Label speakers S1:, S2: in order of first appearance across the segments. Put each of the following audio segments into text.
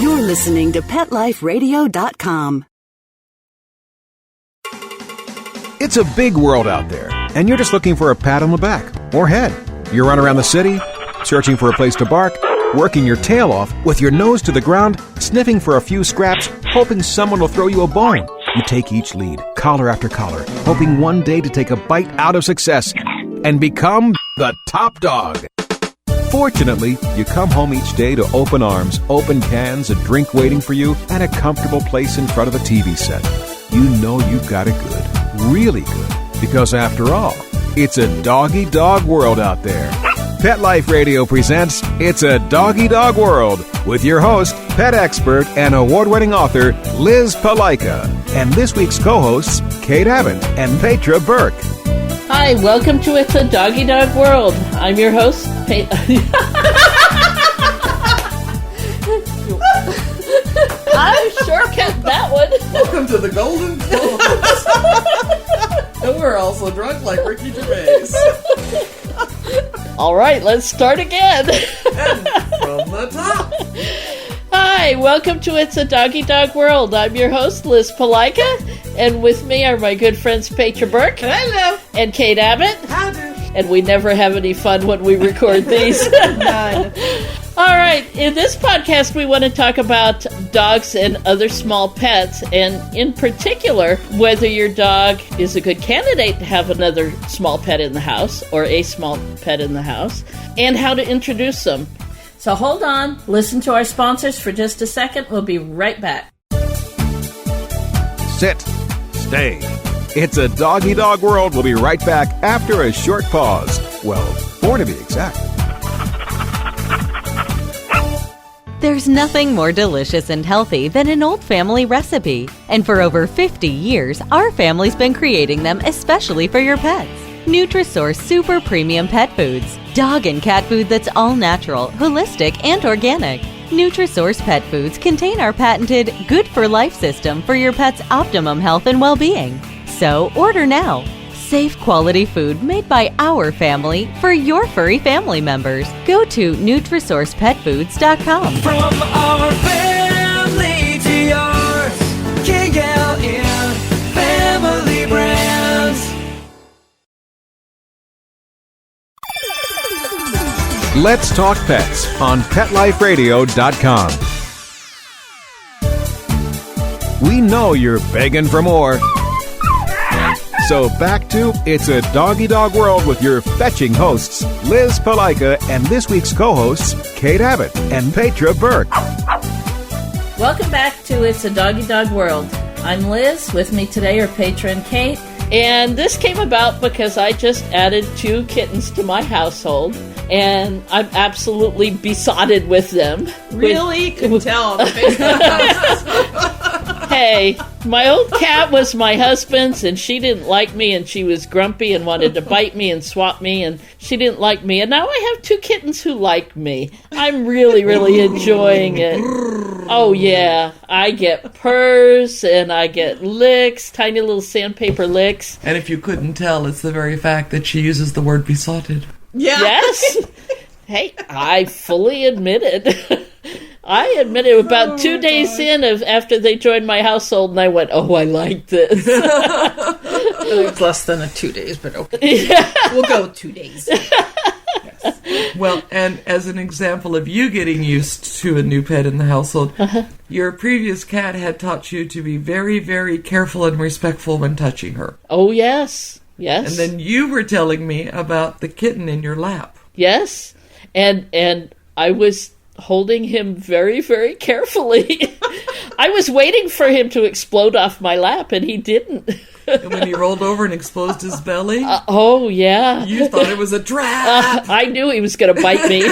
S1: You're listening to PetLifeRadio.com.
S2: It's a big world out there, and you're just looking for a pat on the back or head. You run around the city, searching for a place to bark, working your tail off with your nose to the ground, sniffing for a few scraps, hoping someone will throw you a bone. You take each lead, collar after collar, hoping one day to take a bite out of success and become the top dog. Fortunately, you come home each day to open arms, open cans, a drink waiting for you, and a comfortable place in front of the TV set. You know you've got it good, really good, because after all, it's a doggy dog world out there. Pet Life Radio presents It's a Doggy Dog World with your host, pet expert and award-winning author Liz Palaika, and this week's co-hosts Kate Abbott and Petra Burke.
S3: Hi, welcome to It's a Doggy Dog World. I'm your host, I sure kept that one.
S4: Welcome to the Golden Globes. And we're also drunk like Ricky Gervais.
S3: All right, let's start again.
S4: And from the top.
S3: Hi, welcome to It's a Doggy Dog World. I'm your host, Liz Palaika, and with me are my good friends Petra Burke.
S4: Hello.
S3: And Kate Abbott.
S4: Howdy.
S3: And we never have any fun when we record these.
S4: None.
S3: All right, in this podcast, we want to talk about dogs and other small pets, and in particular, whether your dog is a good candidate to have another small pet in the house or a small pet in the house, and how to introduce them. So hold on, listen to our sponsors for just a second. We'll be right back.
S2: Sit. Stay. It's a Doggy Dog World. We'll be right back after a short pause. Well, 4 to be exact.
S5: There's nothing more delicious and healthy than an old family recipe. And for over 50 years, our family's been creating them especially for your pets. Nutrisource Super Premium Pet Foods. Dog and cat food that's all natural, holistic, and organic. Nutrisource Pet Foods contain our patented Good for Life system for your pet's optimum health and well-being. So order now. Safe quality food made by our family for your furry family members. Go to NutrisourcePetFoods.com.
S6: From our family to yours, KLN Family Brands.
S2: Let's talk pets on PetLifeRadio.com. We know you're begging for more. So back to It's a Doggy Dog World with your fetching hosts, Liz Palaika, and this week's co-hosts, Kate Abbott and Petra Burke.
S3: Welcome back to It's a Doggy Dog World. I'm Liz. With me today are Petra and Kate. And this came about because I just added 2 kittens to my household. And I'm absolutely besotted with them.
S4: Really? Could tell.
S3: Hey, my old cat was my husband's, and she didn't like me, and she was grumpy and wanted to bite me and swat me, and she didn't like me. And now I have 2 kittens who like me. I'm really, really enjoying it. Oh, yeah. I get purrs, and I get licks, tiny little sandpaper licks.
S4: And if you couldn't tell, it's the very fact that she uses the word besotted.
S7: Yeah.
S3: Yes. Hey, I fully admit it. I admit it about 2 days in after they joined my household, and I went, oh, I like this.
S7: It's less than 2 days, but okay.
S3: Yeah.
S7: We'll go 2 days.
S4: Yes. Well, and as an example of you getting used to a new pet in the household, your previous cat had taught you to be very, very careful and respectful when touching her.
S3: Oh, yes. Yes.
S4: And then you were telling me about the kitten in your lap.
S3: Yes. And I was holding him very, very carefully. I was waiting for him to explode off my lap, and he didn't.
S4: And when he rolled over and exposed his belly,
S3: oh, yeah.
S4: you thought it was a trap.
S3: I knew he was going to bite me.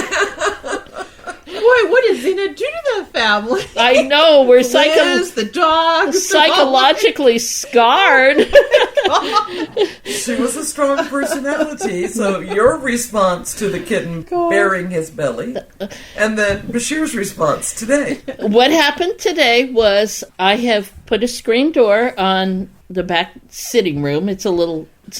S7: Boy, what is he going to do to the family?
S3: I know, we're
S7: Liz, the dogs,
S3: psychologically scarred.
S4: She was a strong personality, so your response to the kitten bearing his belly, and then Bashir's response today.
S3: What happened today was I have put a screen door on the back sitting room. It's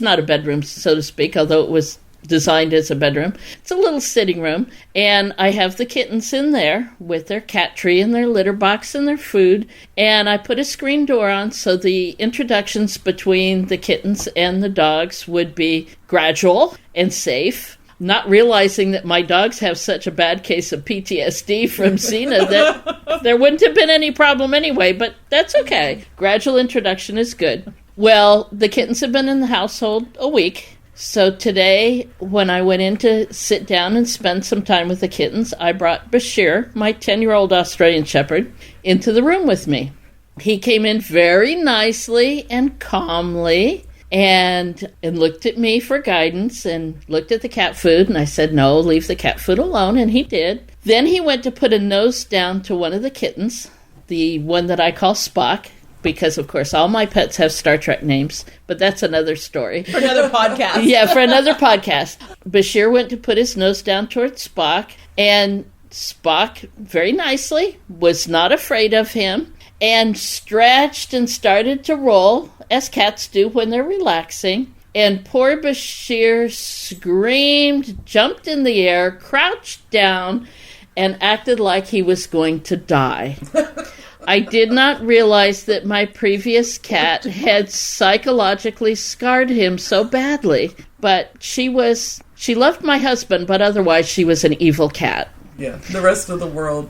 S3: not a bedroom, so to speak, although it was designed as a bedroom. It's a little sitting room, and I have the kittens in there with their cat tree and their litter box and their food, and I put a screen door on so the introductions between the kittens and the dogs would be gradual and safe, not realizing that my dogs have such a bad case of PTSD from Xena that there wouldn't have been any problem anyway, but that's okay. Gradual introduction is good. Well, the kittens have been in the household a week, so today when I went in to sit down and spend some time with the kittens, I brought Bashir, my 10-year-old Australian Shepherd, into the room with me. He came in very nicely and calmly, and looked at me for guidance and looked at the cat food, and I said, no, leave the cat food alone, and he did. Then he went to put a nose down to one of the kittens, the one that I call Spock, because, of course, all my pets have Star Trek names, but that's another story.
S7: For another podcast.
S3: Yeah, for another podcast. Bashir went to put his nose down towards Spock, and Spock, very nicely, was not afraid of him, and stretched and started to roll, as cats do when they're relaxing. And poor Bashir screamed, jumped in the air, crouched down, and acted like he was going to die. I did not realize that my previous cat had psychologically scarred him so badly. But she loved my husband, but otherwise she was an evil cat.
S4: Yeah, the rest of the world.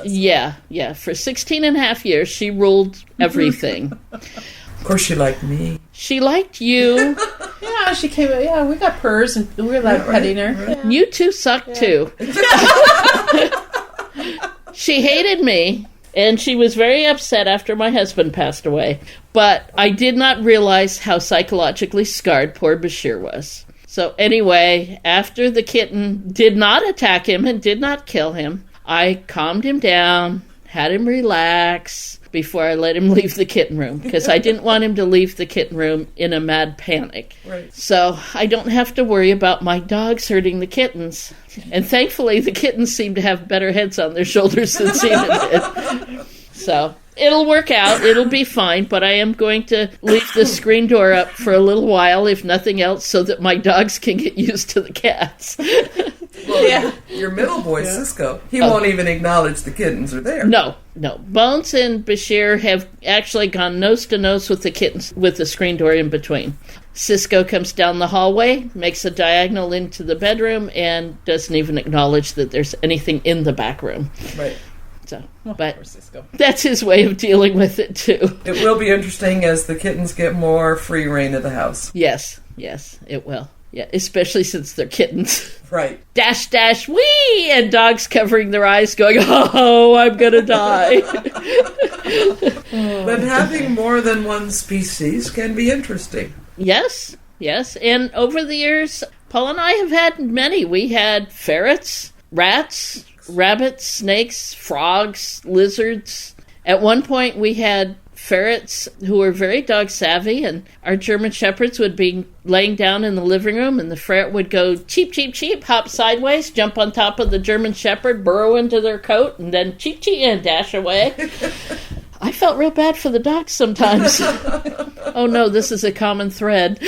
S3: Yeah. For 16 and a half years, she ruled everything.
S4: Of course, she liked me.
S3: She liked you.
S7: Yeah, she came. Yeah, we got purrs and we were like petting her.
S3: Right. Yeah. You two suck too. She hated me, and she was very upset after my husband passed away. But I did not realize how psychologically scarred poor Bashir was. So anyway, after the kitten did not attack him and did not kill him, I calmed him down, had him relax before I let him leave the kitten room, because I didn't want him to leave the kitten room in a mad panic.
S4: Right. So
S3: I don't have to worry about my dogs hurting the kittens. And thankfully, the kittens seem to have better heads on their shoulders than Xena did. So it'll work out. It'll be fine. But I am going to leave the screen door up for a little while, if nothing else, so that my dogs can get used to the cats.
S4: Well, your middle boy, Cisco, he won't even acknowledge the kittens are there.
S3: No. Bones and Bashir have actually gone nose to nose with the kittens with the screen door in between. Cisco comes down the hallway, makes a diagonal into the bedroom, and doesn't even acknowledge that there's anything in the back room.
S4: Right.
S3: So, but that's his way of dealing with it, too.
S4: It will be interesting as the kittens get more free reign of the house.
S3: Yes, it will. Yeah, especially since they're kittens.
S4: Right.
S3: Dash, dash, wee! And dogs covering their eyes going, oh, I'm going to die.
S4: But having more than one species can be interesting.
S3: Yes. And over the years, Paul and I have had many. We had ferrets, rats, rabbits, snakes, frogs, lizards. At one point, we had ferrets who were very dog savvy, and our German shepherds would be laying down in the living room, and the ferret would go cheep, cheep, cheep, hop sideways, jump on top of the German shepherd, burrow into their coat, and then cheep, cheep, and dash away. I felt real bad for the dogs sometimes. Oh no, this is a common thread.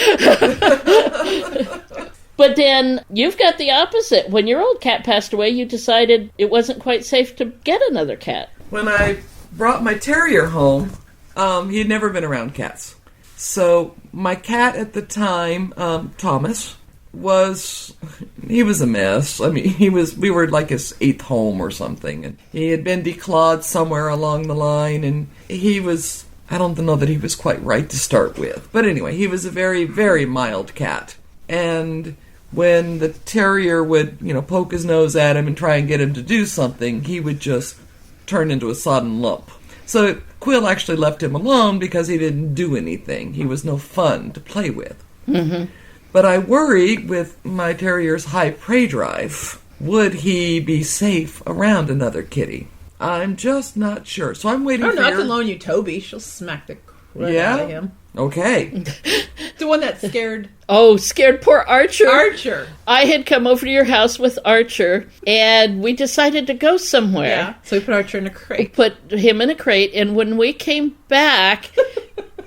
S3: But then you've got the opposite. When your old cat passed away, you decided it wasn't quite safe to get another cat.
S4: When I brought my terrier home, he had never been around cats. So my cat at the time, Thomas, he was a mess. I mean, we were like his 8th home or something. And he had been declawed somewhere along the line, and I don't know that he was quite right to start with. But anyway, he was a very, very mild cat. And when the terrier would, poke his nose at him and try and get him to do something, he would just turn into a sodden lump. So Quill actually left him alone because he didn't do anything. He was no fun to play with. Mm-hmm. But I worried with my terrier's high prey drive, would he be safe around another kitty? I'm just not sure. So I'm waiting for
S7: not to loan you Toby. She'll smack the crap out of him.
S4: Okay.
S7: The one that scared...
S3: Oh, scared poor Archer.
S7: Archer.
S3: I had come over to your house with Archer, and we decided to go somewhere.
S7: Yeah, so we put Archer in a crate.
S3: We put him in a crate, and when we came back,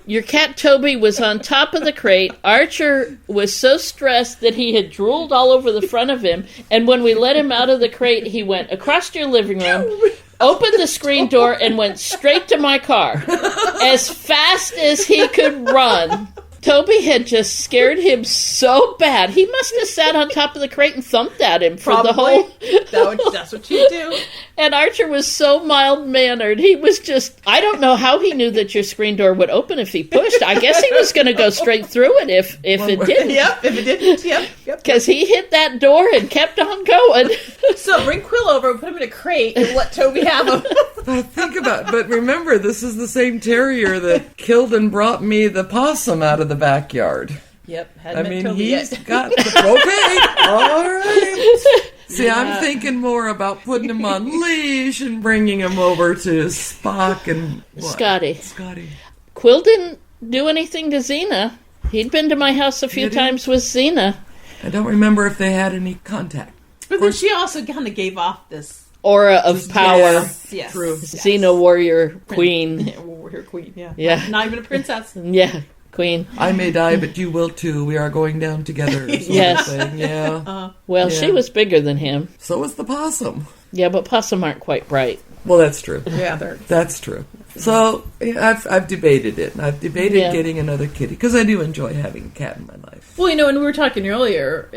S3: Your cat Toby was on top of the crate. Archer was so stressed that he had drooled all over the front of him. And when we let him out of the crate, he went across your living room, opened the screen door, and went straight to my car as fast as he could run. Toby had just scared him so bad. He must have sat on top of the crate and thumped at him for the whole...
S7: That's what you do.
S3: And Archer was so mild-mannered. He was just... I don't know how he knew that your screen door would open if he pushed. I guess he was going to go straight through it if it didn't.
S7: Yep, if it didn't. Yep.
S3: Because he hit that door and kept on going.
S7: So bring Quill over, put him in a crate, and let Toby have him.
S4: Think about it. But remember, this is the same terrier that killed and brought me the possum out of the backyard.
S7: Yep.
S4: I mean, he's got the... Okay, all right. See, I'm thinking more about putting him on leash and bringing him over to Spock and... What?
S3: Scotty. Quill didn't do anything to Xena. He'd been to my house a few times with Xena.
S4: I don't remember if they had any contact.
S7: But then she also kind of gave off this...
S3: aura of power.
S7: Yes.
S4: True.
S3: Xena warrior queen.
S7: Warrior queen, yeah.
S3: Yeah.
S7: Not even a princess.
S3: Yeah, queen.
S4: I may die, but you will too. We are going down together.
S3: Yes.
S4: Thing. Yeah.
S3: Well, she was bigger than him.
S4: So was the possum.
S3: Yeah, but possum aren't quite bright.
S4: Well, that's true.
S7: Yeah,
S4: that's true. So I've debated it. I've debated getting another kitty because I do enjoy having a cat in my life.
S7: Well, and we were talking earlier,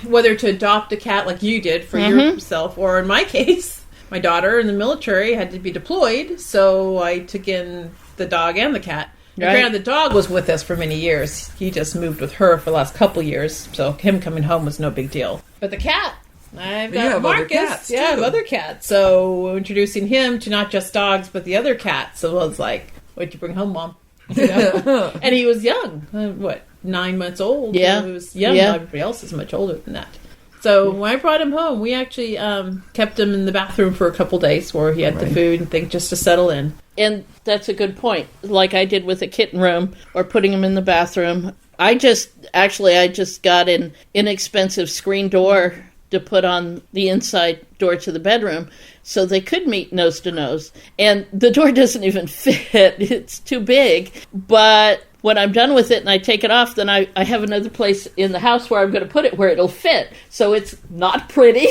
S7: whether to adopt a cat like you did for yourself, or in my case, my daughter in the military had to be deployed, so I took in the dog and the cat. Right. Granted, the dog was with us for many years. He just moved with her for the last couple years, so him coming home was no big deal. But the cat, I've got Marcus. I have other cats. So introducing him to not just dogs, but the other cats. So I was like, what'd you bring home, Mom? You know? And he was young. 9 months old?
S3: Yeah.
S7: So he was young. Yeah. Everybody else is much older than that. So when I brought him home, we actually kept him in the bathroom for a couple days where he had the food and things just to settle in.
S3: And that's a good point. Like I did with the kitten room or putting him in the bathroom. I just got an inexpensive screen door to put on the inside door to the bedroom so they could meet nose to nose. And the door doesn't even fit. It's too big. But when I'm done with it and I take it off, then I have another place in the house where I'm going to put it where it'll fit. So it's not pretty.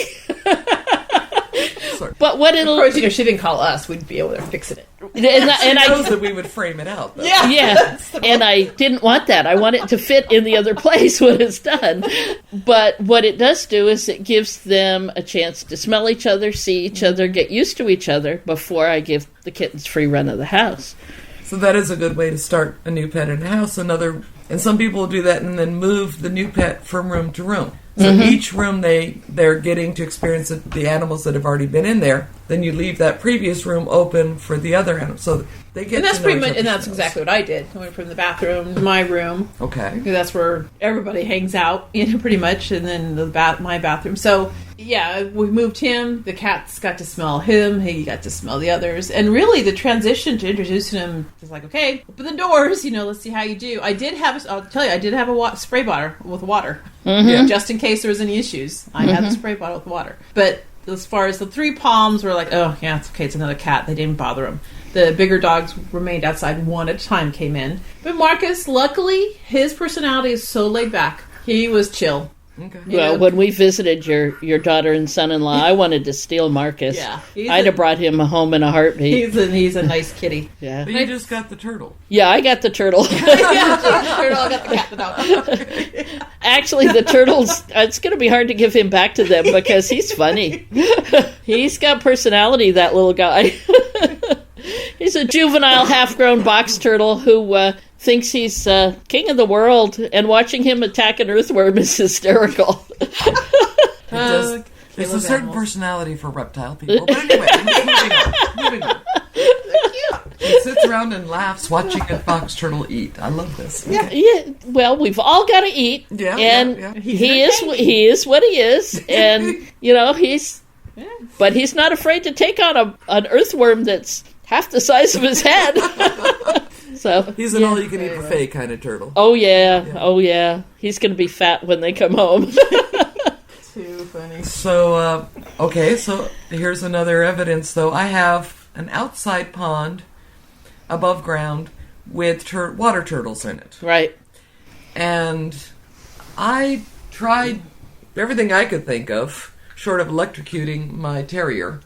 S3: But what it'll...
S7: Of course, she didn't call us. We'd be able to fix it.
S4: And I knows that we would frame it out, though.
S3: Yeah. And I didn't want that. I want it to fit in the other place when it's done. But what it does do is it gives them a chance to smell each other, see each other, get used to each other before I give the kittens free run of the house.
S4: So that is a good way to start a new pet in a house. And some people will do that and then move the new pet from room to room. So each room they're getting to experience the animals that have already been in there. Then you leave that previous room open for the other animals. So they get.
S7: And that's
S4: to know
S7: pretty
S4: each
S7: much,
S4: other's
S7: and that's
S4: smells.
S7: exactly what I did. I went from the bathroom to my room.
S4: Okay.
S7: Because that's where everybody hangs out, pretty much, and then my bathroom. So yeah, we moved him. The cats got to smell him. He got to smell the others. And really, the transition to introducing him was like, okay, open the doors. Let's see how you do. I'll tell you, I did have a spray bottle with water, just in case there was any issues. I had the spray bottle with water. But as far as the 3 palms were like, oh yeah, it's okay. It's another cat. They didn't bother him. The bigger dogs remained outside. One at a time came in. But Marcus, luckily, his personality is so laid back. He was chill.
S4: Okay.
S3: Well, when we visited your daughter and son-in-law, I wanted to steal Marcus.
S7: Yeah,
S3: I'd have brought him home in a heartbeat.
S7: He's a nice kitty.
S3: Yeah.
S4: But you just got the turtle.
S3: Yeah, I got the turtle.
S7: Yeah, the turtle. I got the cat, the dog.
S3: Actually, the turtles, it's going to be hard to give him back to them because he's funny. He's got personality, that little guy. He's a juvenile, half-grown box turtle who thinks he's king of the world, and watching him attack an earthworm is hysterical.
S4: There's a certain personality for reptile people. But anyway, moving on. He sits around and laughs watching a fox turtle eat. I love this. Okay.
S3: Yeah. Well, we've all got to eat.
S4: Yeah,
S3: and
S4: yeah.
S3: he is what he is, and but he's not afraid to take on an earthworm that's half the size of his head. So
S4: he's an all-you-can-eat buffet kind of turtle.
S3: Oh yeah. He's going to be fat when they come home.
S7: Too funny.
S4: So so here's another evidence. Though I have an outside pond above ground with water turtles in it.
S3: Right.
S4: And I tried everything I could think of, short of electrocuting my terrier,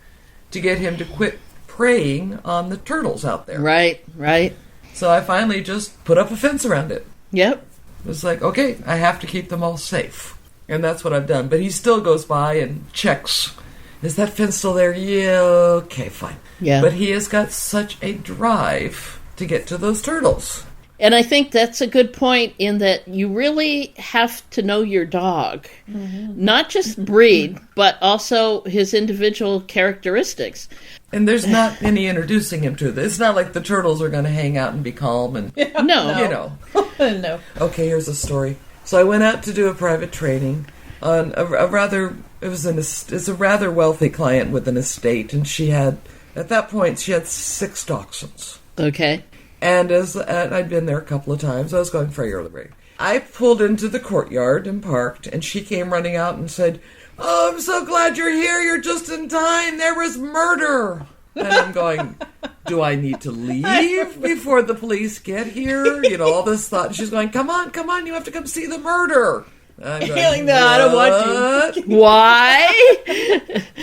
S4: to get him to quit preying on the turtles out there.
S3: Right.
S4: So I finally just put up a fence around it.
S3: Yep.
S4: It was like, okay, I have to keep them all safe. And that's what I've done. But he still goes by and checks. Is that fence still there? Yeah, okay, fine.
S3: Yeah.
S4: But he has got such a drive to get to those turtles.
S3: And I think that's a good point in that you really have to know your dog. Not just breed, but also his individual characteristics.
S4: And there's not any introducing him to this. It's not like the turtles are going to hang out and be calm and,
S3: No.
S4: you know.
S7: No.
S4: Okay, here's a story. So I went out to do a private training on it's a rather wealthy client with an estate, and at that point she had 6 dachshunds.
S3: Okay.
S4: And I'd been there a couple of times, I was going regularly. I pulled into the courtyard and parked, and she came running out and said, "Oh, I'm so glad you're here. You're just in time. There was murder." And I'm going, do I need to leave before the police get here? You know, all this thought. She's going, come on, you have to come see the murder. I'm going,
S7: No, I don't want
S4: to.
S3: Why?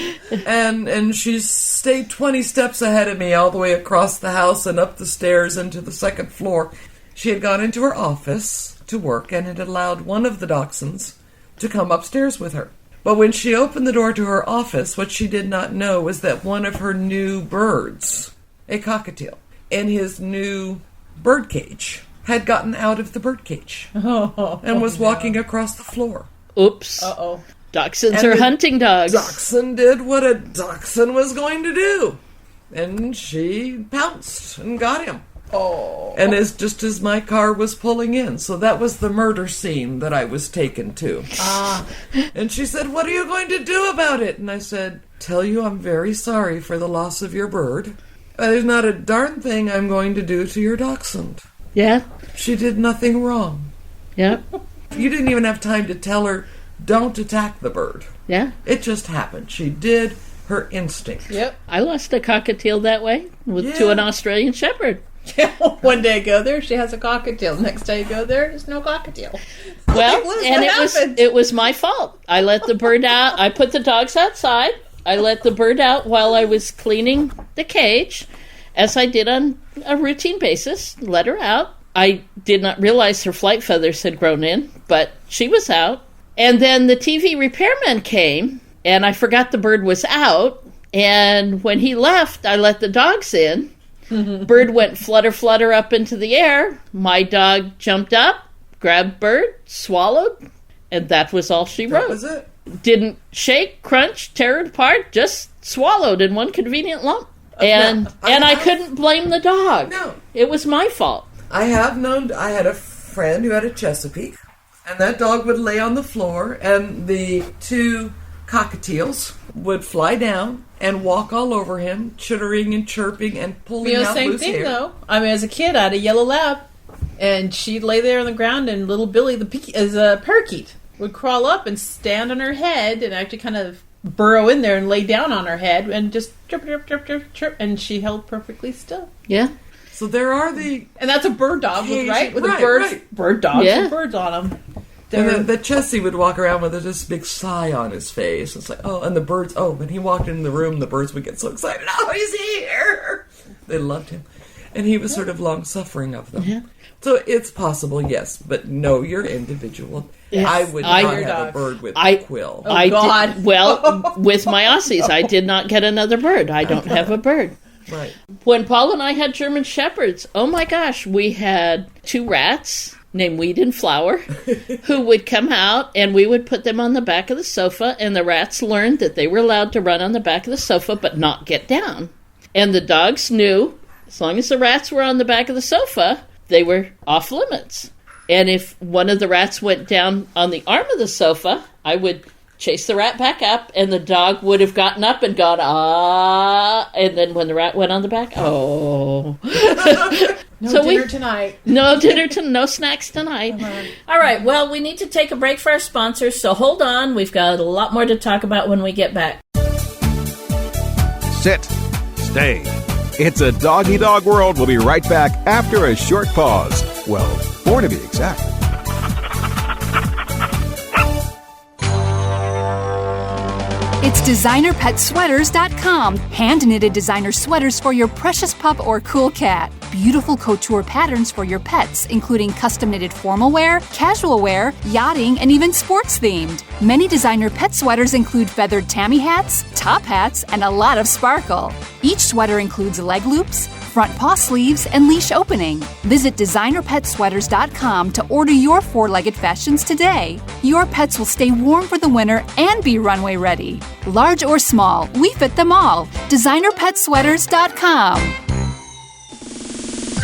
S4: And she stayed 20 steps ahead of me all the way across the house and up the stairs into the 2nd floor. She had gone into her office to work and had allowed one of the dachshunds to come upstairs with her. But when she opened the door to her office, what she did not know was that one of her new birds, a cockatiel, in his new bird cage, had gotten out of the bird cage and was walking across the floor.
S3: Oops.
S7: Uh-oh.
S3: Dachshunds are hunting dogs.
S4: Dachshund did what a dachshund was going to do. And she pounced and got him.
S7: Oh.
S4: And just as my car was pulling in. So that was the murder scene that I was taken to. And she said, "What are you going to do about it?" And I said, "Tell you I'm very sorry for the loss of your bird. There's not a darn thing I'm going to do to your dachshund.
S3: Yeah.
S4: She did nothing wrong."
S3: Yeah.
S4: You didn't even have time to tell her, "Don't attack the bird."
S3: Yeah.
S4: It just happened. She did her instinct.
S7: Yep.
S3: I lost a cockatiel that way to an Australian Shepherd.
S7: One day I go there, she has a cockatiel. The next day I go there, there's no cockatiel.
S3: Well,
S7: What
S3: and
S7: happened?
S3: it was my fault. I let the bird out. I put the dogs outside. I let the bird out while I was cleaning the cage, as I did on a routine basis. Let her out. I did not realize her flight feathers had grown in, but she was out. And then the TV repairman came, and I forgot the bird was out. And when he left, I let the dogs in. Bird went flutter up into the air. My dog jumped up, grabbed bird, swallowed, and that was all she wrote.
S4: That was it.
S3: Didn't shake, crunch, tear it apart, just swallowed in one convenient lump. And I couldn't blame the dog.
S4: No.
S3: It was my fault.
S4: I had a friend who had a Chesapeake, and that dog would lay on the floor, and the 2 cockatiels would fly down and walk all over him, chittering and chirping and pulling out
S7: Same
S4: loose
S7: thing
S4: hair.
S7: though. I mean, as a kid, I had a yellow lab, and she'd lay there on the ground, and little Billy, as a parakeet, would crawl up and stand on her head and actually kind of burrow in there and lay down on her head and just chirp, chirp, chirp, chirp, chirp, and she held perfectly still.
S3: Yeah.
S4: So there are the...
S7: And that's a bird dog, right? With
S4: Right,
S7: the birds,
S4: right.
S7: bird dogs
S3: Yeah.
S7: with birds on them.
S4: And then the Chessie would walk around with this big sigh on his face. It's like, oh, and the birds, when he walked into the room, the birds would get so excited. Oh, he's here! They loved him. And he was sort of long-suffering of them.
S3: Yeah.
S4: So it's possible, yes, but know your individual.
S3: Yes.
S4: I would
S3: I-
S4: not
S7: Your
S4: have a
S7: dog.
S4: bird with
S3: I-
S4: a quill.
S7: Oh, God.
S3: With my Aussies, I did not get another bird. I don't have a bird.
S4: Right.
S3: When Paul and I had German Shepherds, oh my gosh, we had 2 rats named Weed and Flower who would come out, and we would put them on the back of the sofa, and the rats learned that they were allowed to run on the back of the sofa but not get down. And the dogs knew, as long as the rats were on the back of the sofa, they were off limits. And if one of the rats went down on the arm of the sofa, I would chase the rat back up, and the dog would have gotten up and gone, ah, and then when the rat went on the back, oh.
S7: No dinner tonight.
S3: No no snacks tonight. All right, well, we need to take a break for our sponsors, so hold on. We've got a lot more to talk about when we get back.
S2: Sit. Stay. It's a Doggy Dog World. We'll be right back after a short pause. Well, 4 to be exact.
S8: It's DesignerPetSweaters.com. Hand-knitted designer sweaters for your precious pup or cool cat. Beautiful couture patterns for your pets, including custom-knitted formal wear, casual wear, yachting, and even sports-themed. Many designer pet sweaters include feathered tammy hats, top hats, and a lot of sparkle. Each sweater includes leg loops, front paw sleeves, and leash opening. Visit DesignerPetSweaters.com to order your 4-legged fashions today. Your pets will stay warm for the winter and be runway ready. Large or small, we fit them all. DesignerPetSweaters.com.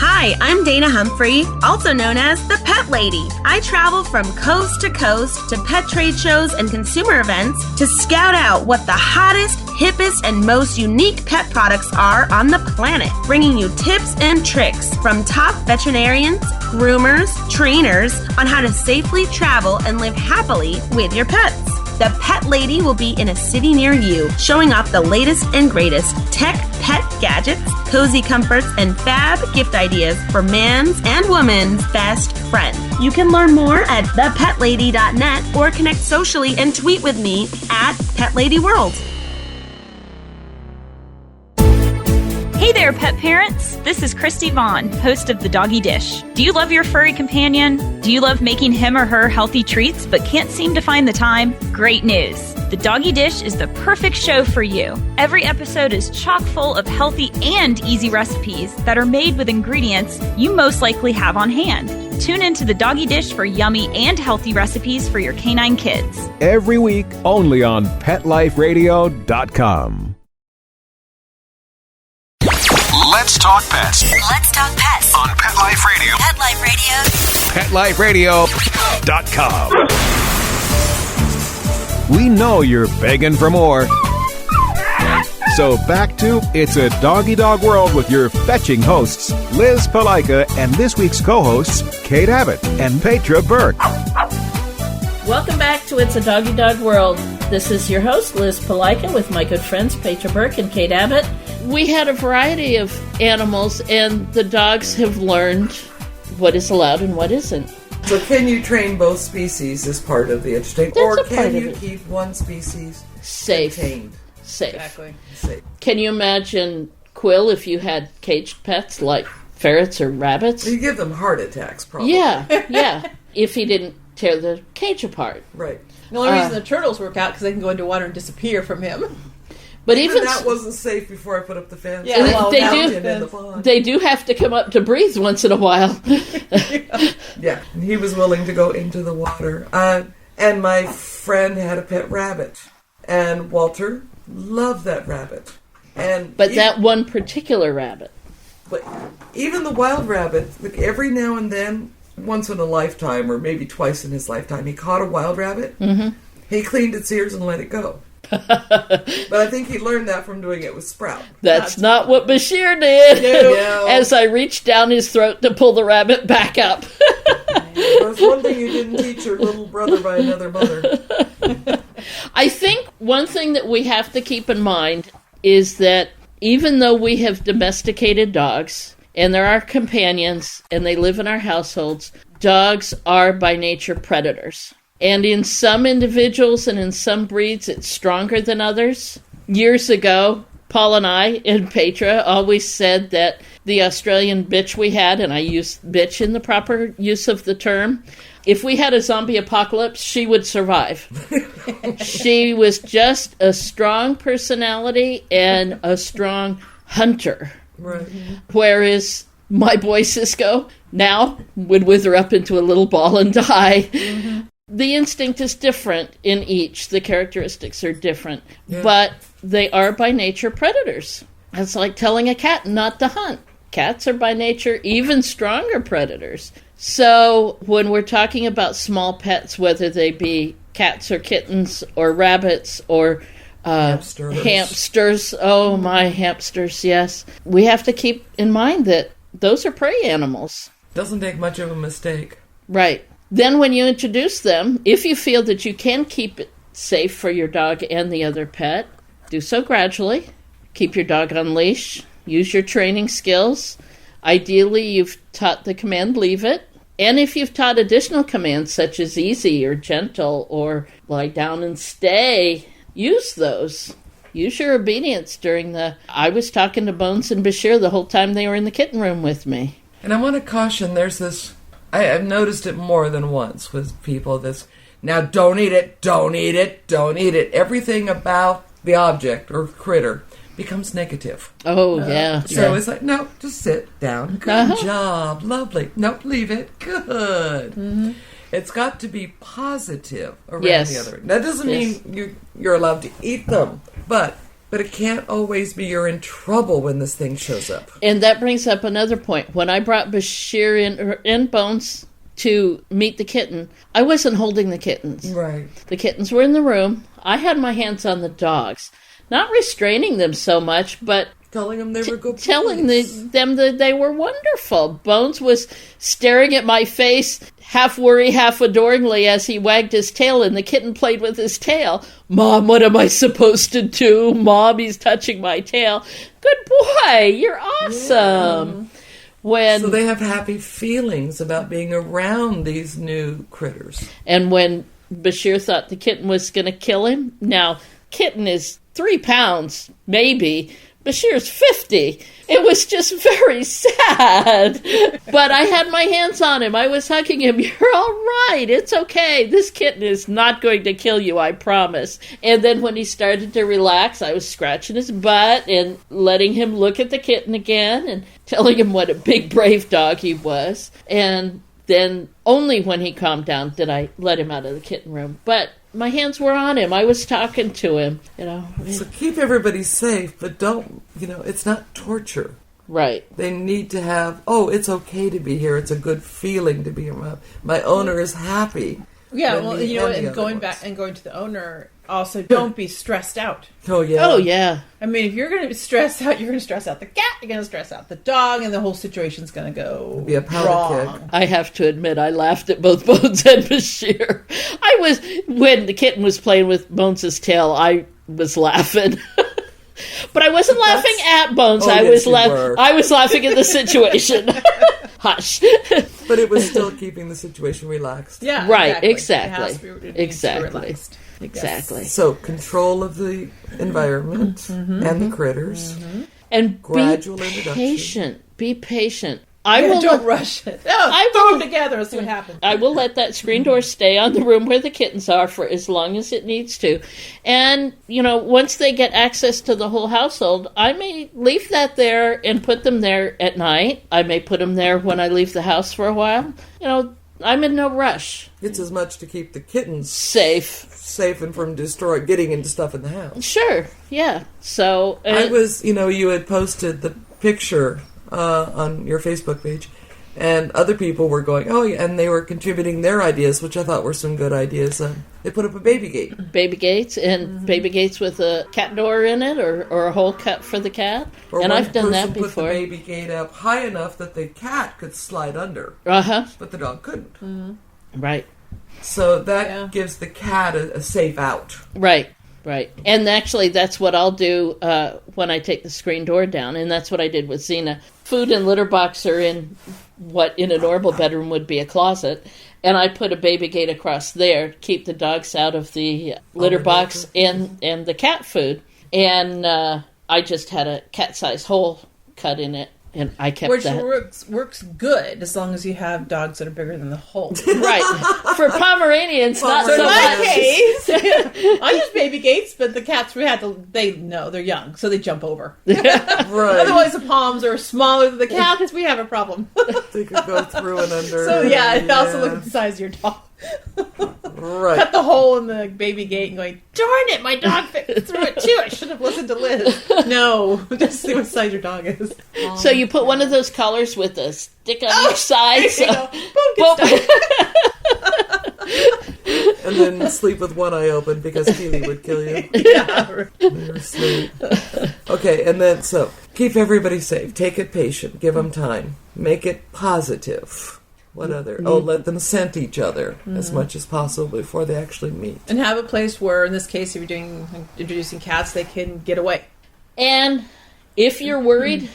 S9: Hi, I'm Dana Humphrey, also known as the Pet Lady. I travel from coast to coast to pet trade shows and consumer events to scout out what the hottest, hippest, and most unique pet products are on the planet, bringing you tips and tricks from top veterinarians, groomers, trainers on how to safely travel and live happily with your pets. The Pet Lady will be in a city near you, showing off the latest and greatest tech pet gadgets, cozy comforts, and fab gift ideas for man's and woman's best friend. You can learn more at thepetlady.net or connect socially and tweet with me at PetLadyWorld.
S10: Hey there, pet parents! This is Christy Vaughn, host of The Doggy Dish. Do you love your furry companion? Do you love making him or her healthy treats but can't seem to find the time? Great news! The Doggy Dish is the perfect show for you. Every episode is chock full of healthy and easy recipes that are made with ingredients you most likely have on hand. Tune into The Doggy Dish for yummy and healthy recipes for your canine kids.
S2: Every week, only on PetLifeRadio.com.
S11: Let's talk pets.
S12: Let's talk pets
S11: On Pet Life Radio.
S12: Pet Life Radio.
S2: PetLifeRadio.com. We know you're begging for more. So back to It's a Doggy Dog World with your fetching hosts, Liz Palika, and this week's co-hosts, Kate Abbott and Petra Burke.
S3: Welcome back to It's a Doggy Dog World. This is your host, Liz Palika, with my good friends Petra Burke and Kate Abbott. We had a variety of animals, and the dogs have learned what is allowed and what isn't.
S4: So can you train both species as part of the education? Or can you keep one species
S3: safe?
S4: Contained?
S3: Safe.
S7: Exactly.
S4: Safe.
S3: Can you imagine, Quill, if you had caged pets like ferrets or rabbits?
S4: You give them heart attacks, probably.
S3: Yeah. If he didn't tear the cage apart.
S4: Right.
S7: The only reason the turtles work out because they can go into water and disappear from him.
S3: But
S4: even that wasn't safe before I put up the fence.
S7: Yeah, well,
S3: they do have to come up to breathe once in a while.
S4: Yeah, he was willing to go into the water. And my friend had a pet rabbit, and Walter loved that rabbit. But
S3: that one particular rabbit.
S4: But even the wild rabbit, like every now and then, once in a lifetime, or maybe twice in his lifetime, he caught a wild rabbit. Mm-hmm. He cleaned its ears and let it go. But I think he learned that from doing it with Sprout.
S3: That's not what Bashir did.
S4: No.
S3: As I reached down his throat to pull the rabbit back up.
S4: There's one thing you didn't teach your little brother by another mother.
S3: I think one thing that we have to keep in mind is that even though we have domesticated dogs, and they're our companions, and they live in our households, dogs are by nature predators. And in some individuals and in some breeds, it's stronger than others. Years ago, Paul and I and Petra always said that the Australian bitch we had, and I use bitch in the proper use of the term, if we had a zombie apocalypse, she would survive. She was just a strong personality and a strong hunter.
S4: Right.
S3: Whereas my boy Cisco now would wither up into a little ball and die. Mm-hmm. The instinct is different in each. The characteristics are different. Yeah. But they are by nature predators. It's like telling a cat not to hunt. Cats are by nature even stronger predators. So when we're talking about small pets, whether they be cats or kittens or rabbits or hamsters. Oh, my hamsters, yes. We have to keep in mind that those are prey animals.
S4: Doesn't take much of a mistake.
S3: Right. Then when you introduce them, if you feel that you can keep it safe for your dog and the other pet, do so gradually. Keep your dog on leash. use your training skills. Ideally, you've taught the command leave it. And if you've taught additional commands such as easy or gentle or lie down and stay, use those. Use your obedience I was talking to Bones and Bashir the whole time they were in the kitten room with me.
S4: And I want to caution, there's this, I've noticed it more than once with people, now don't eat it, don't eat it, don't eat it. Everything about the object or critter becomes negative.
S3: Oh, yeah.
S4: So it's like, no, just sit down. Good job. Lovely. Nope, leave it. Good. Mm-hmm. It's got to be positive around the other. That doesn't mean you're allowed to eat them, but it can't always be you're in trouble when this thing shows up.
S3: And that brings up another point. When I brought Bashir and Bones to meet the kitten, I wasn't holding the kittens.
S4: Right.
S3: The kittens were in the room. I had my hands on the dogs. Not restraining them so much, but
S4: telling them they were good.
S3: Telling them that they were wonderful. Bones was staring at my face, half worry, half adoringly, as he wagged his tail, and the kitten played with his tail. Mom, what am I supposed to do? Mom, he's touching my tail. Good boy, you're awesome. Yeah.
S4: So they have happy feelings about being around these new critters.
S3: And when Bashir thought the kitten was going to kill him, now, kitten is 3 pounds, maybe. Bashir's 50. It was just very sad. But I had my hands on him. I was hugging him. You're all right. It's okay. This kitten is not going to kill you, I promise. And then when he started to relax, I was scratching his butt and letting him look at the kitten again and telling him what a big, brave dog he was. And then only when he calmed down did I let him out of the kitten room. But my hands were on him. I was talking to him, So
S4: keep everybody safe, but don't, it's not torture.
S3: Right.
S4: They need to have, it's okay to be here. It's a good feeling to be here. My owner is happy.
S7: Yeah, and going back and going to the owner, also don't be stressed out.
S4: Oh, yeah.
S3: Oh, yeah.
S7: I mean, if you're going to be stressed out, you're going to stress out the cat, you're going to stress out the dog, and the whole situation's going to go
S4: be a
S7: wrong.
S4: Kick.
S3: I have to admit, I laughed at both Bones and Bashir. When the kitten was playing with Bones' tail, I was laughing. But I wasn't laughing at Bones. I was laughing at the situation. Hush.
S4: But it was still keeping the situation relaxed.
S7: Yeah,
S3: right.
S7: Exactly.
S3: Exactly.
S7: Yes.
S4: So control of the environment and the critters,
S3: and
S4: gradual
S3: introduction. Be patient.
S7: Don't rush it. Throw them together and see what happens.
S3: I will let that screen door stay on the room where the kittens are for as long as it needs to. And, once they get access to the whole household, I may leave that there and put them there at night. I may put them there when I leave the house for a while. I'm in no rush.
S4: It's as much to keep the kittens
S3: safe
S4: and from getting into stuff in the house.
S3: Sure, yeah. So
S4: I was, you had posted the picture on your Facebook page, and other people were going, and they were contributing their ideas, which I thought were some good ideas. They put up a baby gate.
S3: Baby gates, and baby gates with a cat door in it, or a hole cut for the cat. And I've done that before.
S4: Put the baby gate up high enough that the cat could slide under.
S3: But
S4: the dog couldn't.
S3: Right.
S4: So that gives the cat a safe out.
S3: Right. And actually, that's what I'll do when I take the screen door down, and that's what I did with Xena. Food and litter box are in what in a normal bedroom would be a closet, and I put a baby gate across there to keep the dogs out of the litter box and the cat food. And I just had a cat-sized hole cut in it. And I kept that.
S7: Which works good as long as you have dogs that are bigger than the hole.
S3: Right. For Pomeranians, not so much.
S7: In my case, I use baby gates, but the cats, they're young, so they jump over.
S4: Right.
S7: Otherwise, the palms are smaller than the cats, we have a problem.
S4: They could go through and under.
S7: So, also look at the size of your dog.
S4: Right.
S7: Cut the hole in the baby gate and going, darn it, my dog fit through it too. I should have listened to Liz. No, just see what size your dog is.
S3: So you put one of those collars with a stick on each side.
S4: And then sleep with one eye open because Keely would kill you.
S7: Yeah.
S4: Sleep. Okay, and then keep everybody safe. Take it patient. Give them time. Make it positive. What other? Let them scent each other as much as possible before they actually meet.
S7: And have a place where, in this case, if you're introducing cats, they can get away.
S3: And If you're worried,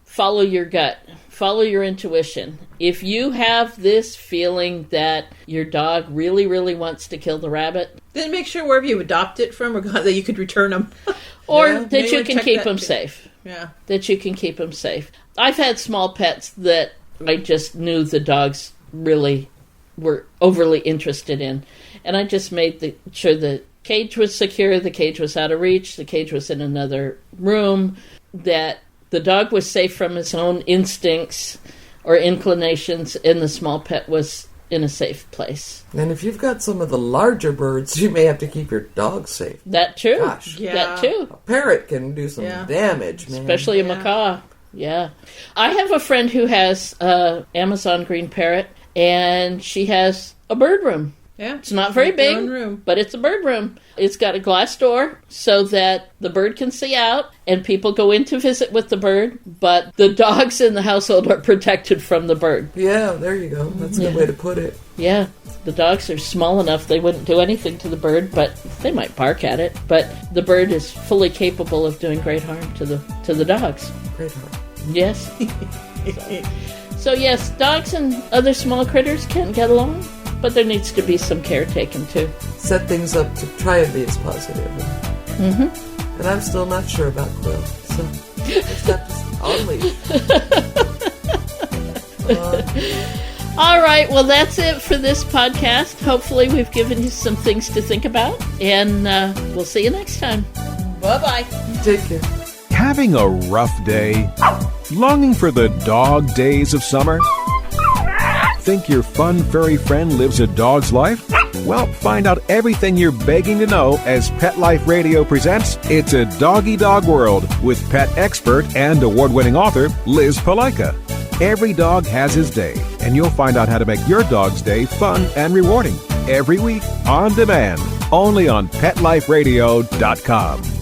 S3: follow your gut. Follow your intuition. If you have this feeling that your dog really, really wants to kill the rabbit,
S7: then make sure wherever you adopt it from, or that you could return them,
S3: or that you can keep them safe.
S7: Yeah,
S3: that you can keep them safe. I've had small pets that I just knew the dogs really were overly interested in, and I just made sure the cage was secure, the cage was out of reach, the cage was in another room, that the dog was safe from his own instincts or inclinations, and the small pet was in a safe place.
S4: And if you've got some of the larger birds, you may have to keep your dog safe.
S3: That too.
S4: Gosh.
S7: Yeah.
S3: That too.
S4: A parrot can do some damage, man.
S3: Especially a macaw. Yeah. I have a friend who has an Amazon green parrot, and she has a bird room.
S7: Yeah.
S3: It's not very big, but it's a bird room. It's got a glass door so that the bird can see out, and people go in to visit with the bird, but the dogs in the household are protected from the bird.
S4: Yeah, there you go. That's a good way to put it.
S3: Yeah. The dogs are small enough they wouldn't do anything to the bird, but they might bark at it. But the bird is fully capable of doing great harm to the dogs.
S4: Great harm.
S3: Yes. So yes, dogs and other small critters can get along, but there needs to be some care taken too.
S4: Set things up to try and be as positive.
S3: Mm-hmm.
S4: And I'm still not sure about Quill, so just have to on leash.
S3: All right, well, that's it for this podcast. Hopefully we've given you some things to think about, and we'll see you next time.
S7: Bye-bye.
S4: Take care.
S2: Having a rough day? Longing for the dog days of summer? Think your fun furry friend lives a dog's life? Well, find out everything you're begging to know as Pet Life Radio presents It's a Doggy Dog World with pet expert and award-winning author Liz Palaika. Every dog has his day, and you'll find out how to make your dog's day fun and rewarding. Every week, on demand, only on PetLifeRadio.com.